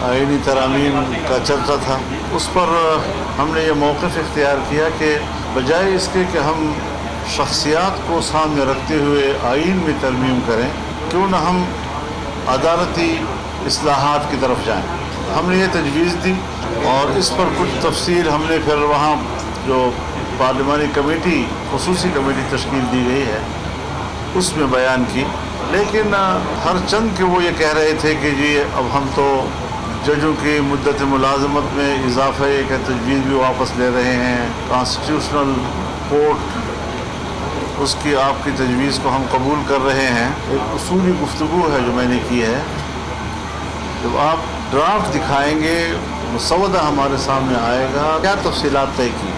आईनी तरामीम का चर्चा था, उस पर हमने ये मौक़िफ़ इख्तियार किया कि बजाय इसके कि हम शख्सियात को सामने रखते हुए आईन में तरमीम करें, क्यों न हम अदालती इस्लाहात की तरफ जाएं। हमने ये तजवीज़ दी और इस पर कुछ तफसील हमने फिर वहाँ जो पार्लिमानी कमेटी, खुसूसी कमेटी तश्कील दी गई है, उसमें बयान की। लेकिन हर चंद के वो ये कह रहे थे कि जी अब हम तो जजों की मुद्दत मुलाजमत में इजाफे का तजवीज़ भी वापस ले रहे हैं, कॉन्स्टिट्यूशनल कोर्ट उसकी आपकी तजवीज़ को हम कबूल कर रहे हैं। एक उसूली गुफ्तगू है जो मैंने की है, जब आप ड्राफ्ट दिखाएंगे, मुसवदा हमारे सामने आएगा, क्या तफसीलात तय की,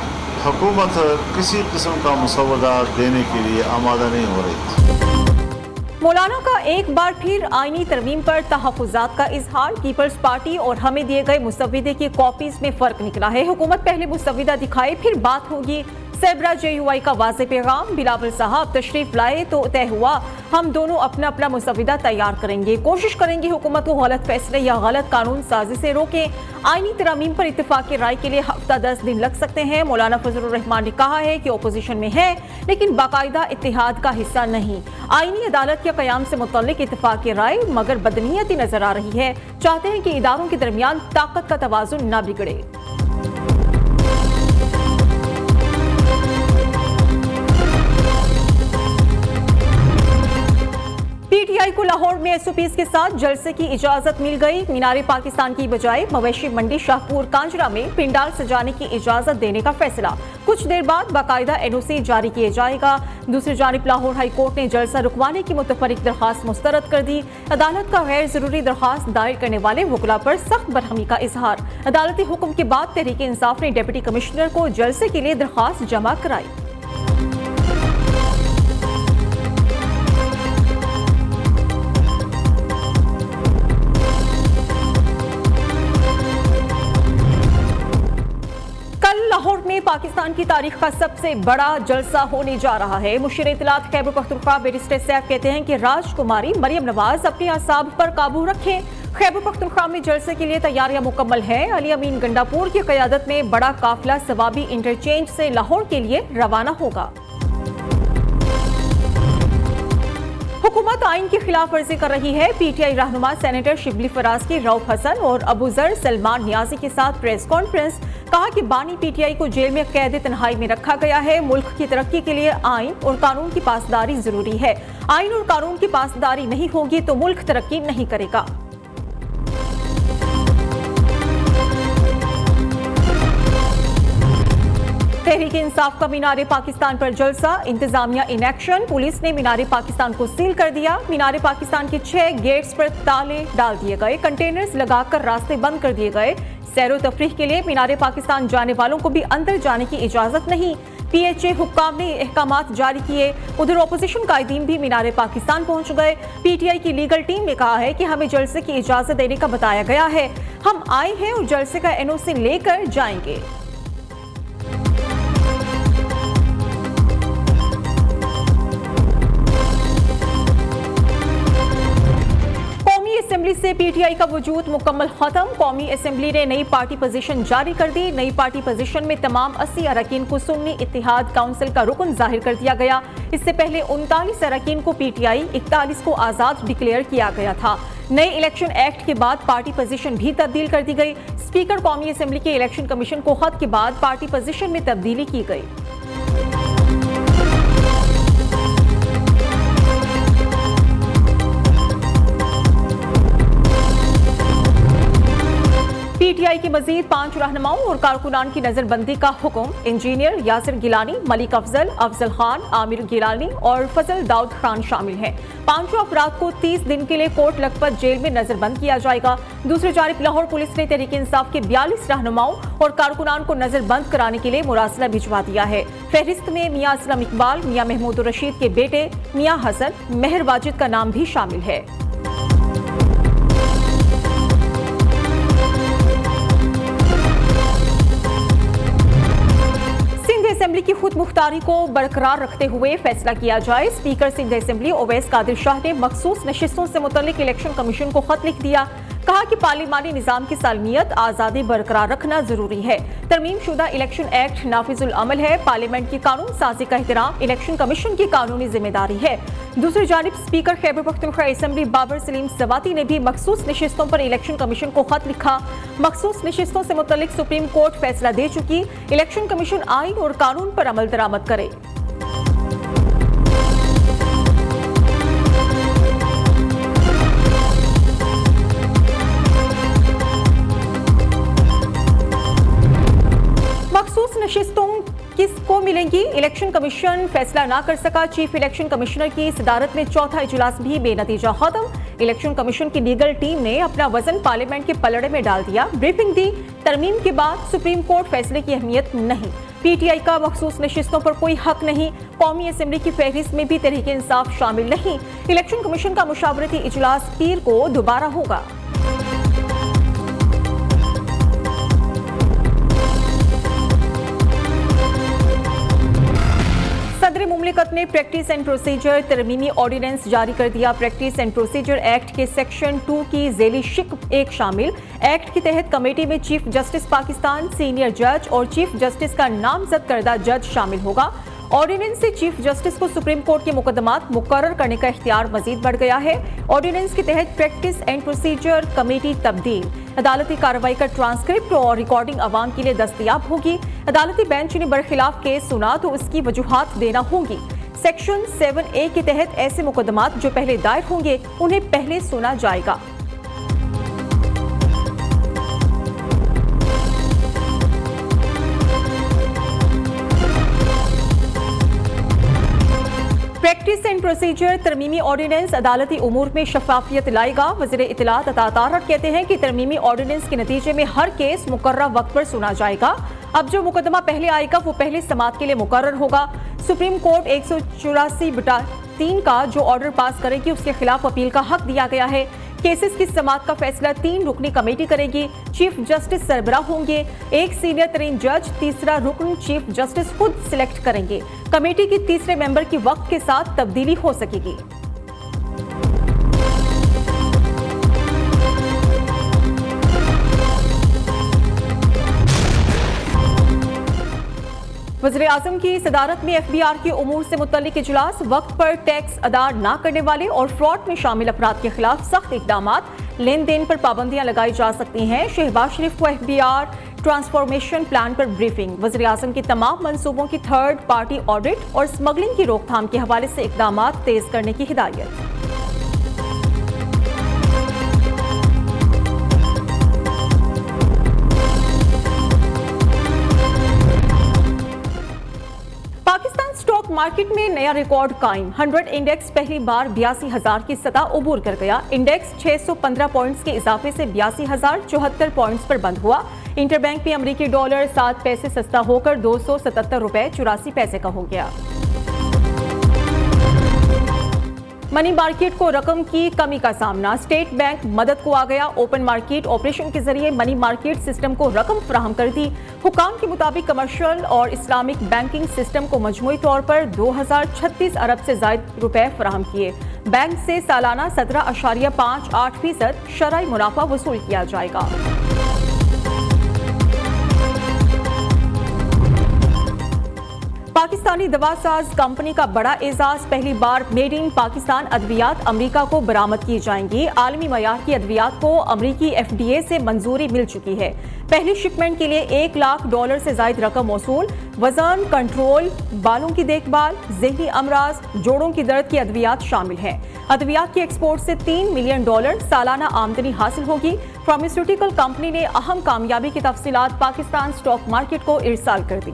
हुकूमत किसी किस्म का मुसवदा देने के लिए आमादा नहीं हो रही थी। मौलाना का एक बार फिर आईनी तरमीम पर तहफ़्फ़ुज़ात का इजहार। पीपल्स पार्टी और हमें दिए गए मुसव्विदे की कॉपीज में फ़र्क निकला है। हुकूमत पहले मुसव्विदा दिखाए फिर बात होगी। सेबरा JUI का वाज़े पैगाम। बिलावल साहब तशरीफ लाए तो तय हुआ हम दोनों अपना अपना मुसव्विदा तैयार करेंगे, कोशिश करेंगे हुकूमत को गलत फैसले या गलत कानून साजी से रोकें। आईनी तरामीम पर इत्तेफाक की राय के लिए हफ्ता 10 दिन लग सकते हैं। मौलाना फजलुर रहमान ने कहा है कि अपोजिशन में है लेकिन बाकायदा इत्तेहाद का हिस्सा नहीं। आईनी अदालत के क़याम से मुतल्लिक इत्तेफाक की राय मगर बदनीयती नजर आ रही है। चाहते हैं कि इदारों के दरमियान ताकत का तवाज़ुन न बिगड़े। PTI को लाहौर में SOPs के साथ जलसे की इजाजत मिल गई। मीनारे पाकिस्तान की बजाय मवेशी मंडी शाहपुर कांजरा में पिंडाल सजाने की इजाजत देने का फैसला। कुछ देर बाद बाकायदा NOC जारी किया जाएगा। दूसरी जानिब लाहौर हाई कोर्ट ने जलसा रुकवाने की मुतफरिक दरखास्त मुस्तरद कर दी। अदालत का गैर जरूरी दरखास्त दायर करने वाले वकला पर सख्त बरहमी का इजहार। अदालती हुक्म के बाद तहरीक इंसाफ ने डिप्टी कमिश्नर को जलसे के लिए दरखास्त जमा कराई। लाहौर में पाकिस्तान की तारीख का सबसे बड़ा जलसा होने जा रहा है। मुशीर इत्तलात खैबर पख्तूनख्वा बैरिस्टर सैफ कहते हैं कि राजकुमारी मरियम नवाज अपने असाब पर काबू रखें। खैबर पख्तूनख्वा में जलसे के लिए तैयारियां मुकम्मल हैं। अली अमीन गंडापुर की क़यादत में बड़ा काफिला सवाबी इंटरचेंज से लाहौर के लिए रवाना होगा। हुकूमत आइन की खिलाफ वर्जी कर रही है। PTI रहनुमा सेनेटर शिबली फराज की रऊफ हसन और अबू जर सलमान नियाजी के साथ प्रेस कॉन्फ्रेंस। कहा कि बानी PTI को जेल में कैद तन्हाई में रखा गया है। मुल्क की तरक्की के लिए आइन और कानून की पासदारी जरूरी है। आइन और कानून की पासदारी नहीं होगी तो मुल्क तरक्की नहीं करेगा। तहरीक इंसाफ का मीनारे पाकिस्तान पर जलसा। इंतजामिया इन एक्शन। पुलिस ने मीनारे पाकिस्तान को सील कर दिया। मीनारे पाकिस्तान के 6 गेट्स पर ताले डाल दिए गए। कंटेनर्स लगाकर रास्ते बंद कर दिए गए। सैरो तफरीह के लिए मीनारे पाकिस्तान जाने वालों को भी अंदर जाने की इजाजत नहीं। PHA हुक्काम ने अहकामात जारी किए। उधर अपोजिशन कायदीन भी मीनारे पाकिस्तान पहुंच गए। PTI की लीगल टीम ने कहा है कि हमें जलसे की इजाजत देने का बताया गया है। हम आए हैं और जलसे का NOC लेकर जाएंगे। असेंबली से PTI का वजूद मुकम्मल खत्म। कौमी असेंबली ने नई पार्टी पोजीशन जारी कर दी। नई पार्टी पोजीशन में तमाम 80 अरकान को सुन्नी इत्तेहाद काउंसिल का रुकन जाहिर कर दिया गया। इससे पहले 39 अरकान को PTI, 41 को आजाद डिक्लेयर किया गया था। नए इलेक्शन एक्ट के बाद पार्टी पोजीशन भी तब्दील कर दी गई। स्पीकर कौमी असेंबली के इलेक्शन कमीशन को खत के बाद पार्टी पोजीशन में तब्दीली की गई। PTI की मजीद 5 रहनुमाओं और कारकुनान की नजरबंदी का हुक्म। इंजीनियर यासिर गिलानी, मलिक अफजल, अफजल खान, आमिर गिलानी और फजल दाऊद खान शामिल हैं। 5 अफराद को 30 दिन के लिए कोट लखपत जेल में नजरबंद किया जाएगा। दूसरी जानिब लाहौर पुलिस ने तहरीक इंसाफ के 42 रहनुमाओं और कारकुनान को नजरबंद कराने के लिए मुरासला भिजवा दिया है। फहरिस्त में मियां असलम इकबाल, मियां महमूद रशीद के बेटे मियां हसन मेहर वाजिद का नाम भी शामिल है। असेंबली की खुद मुख्तारी को बरकरार रखते हुए फैसला किया जाए। स्पीकर सिंध असेंबली ओवैस कादिर शाह ने मखसूस नशिस्तों से मुतल्लिक इलेक्शन कमीशन को खत लिख दिया। कहा कि पार्लिमानी निजाम की सालमियत आजादी बरकरार रखना जरूरी है। तरमीम शुदा इलेक्शन एक्ट नाफिजुल अमल है। पार्लियामेंट की कानून साजी का एहतराम इलेक्शन कमीशन की कानूनी जिम्मेदारी है। दूसरी जानिब स्पीकर खैबर पख्तूनख्वा असेंबली बाबर सलीम सवाती ने भी मखसूस नशिस्तों पर इलेक्शन कमीशन को खत लिखा। मखसूस नशिस्तों से मुतल्लिक सुप्रीम कोर्ट फैसला दे चुकी, इलेक्शन कमीशन आइन और कानून पर अमल दरामद करे। मखसूस नशिस्तों किसको मिलेंगी? इलेक्शन कमीशन फैसला ना कर सका। चीफ इलेक्शन कमिश्नर की सदारत में चौथा इजलास भी बेनतीजा खत्म। इलेक्शन कमीशन की लीगल टीम ने अपना वजन पार्लियामेंट के पलड़े में डाल दिया। ब्रीफिंग दी, तरमीम के बाद सुप्रीम कोर्ट फैसले की अहमियत नहीं। पीटीआई का मखसूस नशिस्तों पर कोई हक नहीं। कौमी असेंबली की फहरिस्त में भी तहरीक इंसाफ शामिल नहीं। इलेक्शन कमीशन का मुशावरती इजलास पीर को दोबारा होगा। सदर मुमलिकत ने प्रैक्टिस एंड प्रोसीजर तरमीमी ऑर्डिनेंस जारी कर दिया। प्रैक्टिस एंड प्रोसीजर एक्ट के सेक्शन 2 की झेली शिक 1 शामिल। एक्ट के तहत कमेटी में चीफ जस्टिस पाकिस्तान, सीनियर जज और चीफ जस्टिस का नामजद करदा जज शामिल होगा। ऑर्डिनेंस से चीफ जस्टिस को सुप्रीम कोर्ट के मुकदमात मुकर्रर करने का इख्तियार मजीद बढ़ गया है। ऑर्डिनेंस के तहत प्रैक्टिस एंड प्रोसीजर कमेटी तब्दील, अदालती कार्रवाई का ट्रांसक्रिप्ट और रिकॉर्डिंग अवाम के लिए दस्तयाब होगी। अदालती बेंच ने बरखिलाफ केस सुना तो उसकी वजूहात देना होंगी। सेक्शन 7A के तहत ऐसे मुकदमात जो पहले दायर होंगे उन्हें पहले सुना जाएगा। प्रैक्टिस एंड प्रोसीजर तरमीमी ऑर्डिनेंस अदालती उमूर में शफाफियत लाएगा। वज़ीर इत्तलात अता तारड़ कहते हैं कि तरमीमी ऑर्डिनेंस के नतीजे में हर केस मुकर्रर वक्त पर सुना जाएगा। अब जो मुकदमा पहले आएगा वो पहले समाअत के लिए मुकर्रर होगा। सुप्रीम कोर्ट 184/3 का जो ऑर्डर पास करेगी उसके खिलाफ अपील का हक दिया गया है। केसेस की समाअत का फैसला 3 रुकनी कमेटी करेगी। चीफ जस्टिस सरबराह होंगे। एक सीनियर तरीन जज, तीसरा रुकन चीफ जस्टिस खुद सिलेक्ट करेंगे। कमेटी की तीसरे मेंबर की वक्त के साथ तब्दीली हो सकेगी। वज़ीर आज़म की सदारत में FBR के उमूर से मुतल्लिक इजलास। वक्त पर टैक्स अदा न करने वाले और फ्रॉड में शामिल अफराद के खिलाफ सख्त इकदामात। लेन देन पर पाबंदियां लगाई जा सकती हैं। शहबाज शरीफ को FBR ट्रांसफॉर्मेशन प्लान पर ब्रीफिंग। वज़ीर आज़म की तमाम मंसूबों की थर्ड पार्टी ऑडिट और स्मगलिंग की रोकथाम के हवाले से इकदामात तेज करने की हिदायत। पाकिस्तान स्टॉक मार्केट में नया रिकॉर्ड कायम। 100 इंडेक्स पहली बार 82,000 की सतह उबूर कर गया। इंडेक्स 615 पॉइंट्स के इजाफे से 82,074 पॉइंट्स पर बंद हुआ। इंटरबैंक में अमरीकी डॉलर 7 पैसे सस्ता होकर 277 रुपए 84 पैसे का हो गया। मनी मार्केट को रकम की कमी का सामना। स्टेट बैंक मदद को आ गया। ओपन मार्केट ऑपरेशन के जरिए मनी मार्केट सिस्टम को रकम फराहम कर दी। हुकाम के मुताबिक कमर्शियल और इस्लामिक बैंकिंग सिस्टम को मजमूई तौर पर 2036 अरब से जायद रुपए फराहम किए। बैंक से सालाना 17.58% शरई मुनाफा वसूल किया जाएगा। पाकिस्तानी दवासाज कंपनी का बड़ा एजाज। पहली बार मेड इन पाकिस्तान अद्वियात अमेरिका को बरामद की जाएंगी। आलमी मयार की अद्वियात को अमेरिकी FDA से मंजूरी मिल चुकी है। पहली शिपमेंट के लिए $1 लाख से जायद रकम मौसूल। वजन कंट्रोल, बालों की देखभाल, ज़हनी अमराज, जोड़ों की दर्द की अद्वियात शामिल हैं। अद्वियात की एक्सपोर्ट से $3 मिलियन सालाना आमदनी हासिल होगी। फार्मास्यूटिकल कंपनी ने अहम कामयाबी की तफसीलात पाकिस्तान स्टॉक मार्केट को इरसाल कर दी।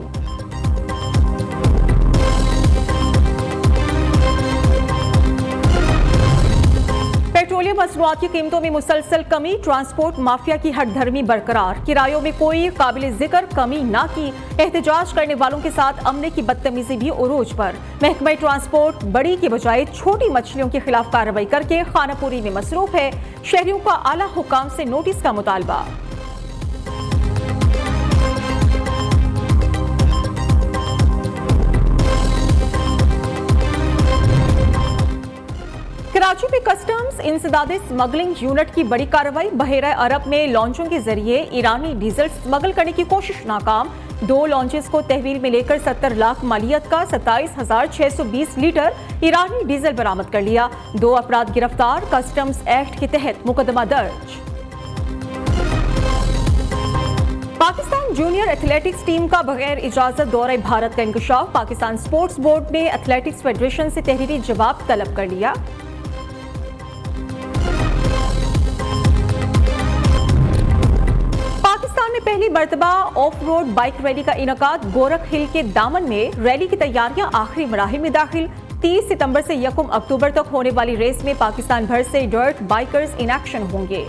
पेट्रोलियम मसनूआत की कीमतों में मुसलसल कमी। ट्रांसपोर्ट माफिया की हठधर्मी बरकरार। किरायों में कोई काबिल जिक्र कमी ना की। एहतजाज करने वालों के साथ अमले की बदतमीजी भी उरूज पर। महकमा ट्रांसपोर्ट बड़ी के बजाय छोटी मछलियों के खिलाफ कार्रवाई करके खानापुरी में मसरूफ है। शहरियों का आला हुकाम से नोटिस का मुतालबा। कराची में कस्टम्स इंसदादे स्मगलिंग यूनिट की बड़ी कार्रवाई। बहरा अरब में लॉन्चों के जरिए ईरानी डीजल स्मगल करने की कोशिश नाकाम। 2 लॉन्चेस को तहवील में लेकर 70 लाख मालियत का 27,620 लीटर ईरानी डीजल बरामद कर लिया। 2 अफराद गिरफ्तार। कस्टम्स एक्ट के तहत मुकदमा दर्ज। पाकिस्तान जूनियर एथलेटिक्स टीम का बगैर इजाजत दौरे भारत का इंकशाफ। पाकिस्तान स्पोर्ट्स बोर्ड ने एथलेटिक्स फेडरेशन से तहरीरी जवाब तलब कर लिया। पाकिस्तान में पहली मर्तबा ऑफ रोड बाइक रैली का इनकाद। गोरख हिल के दामन में रैली की तैयारियां आखिरी मराहिल में दाखिल। 30 सितंबर से 1 अक्टूबर तक होने वाली रेस में पाकिस्तान भर से डर्ट बाइकर्स इन एक्शन होंगे।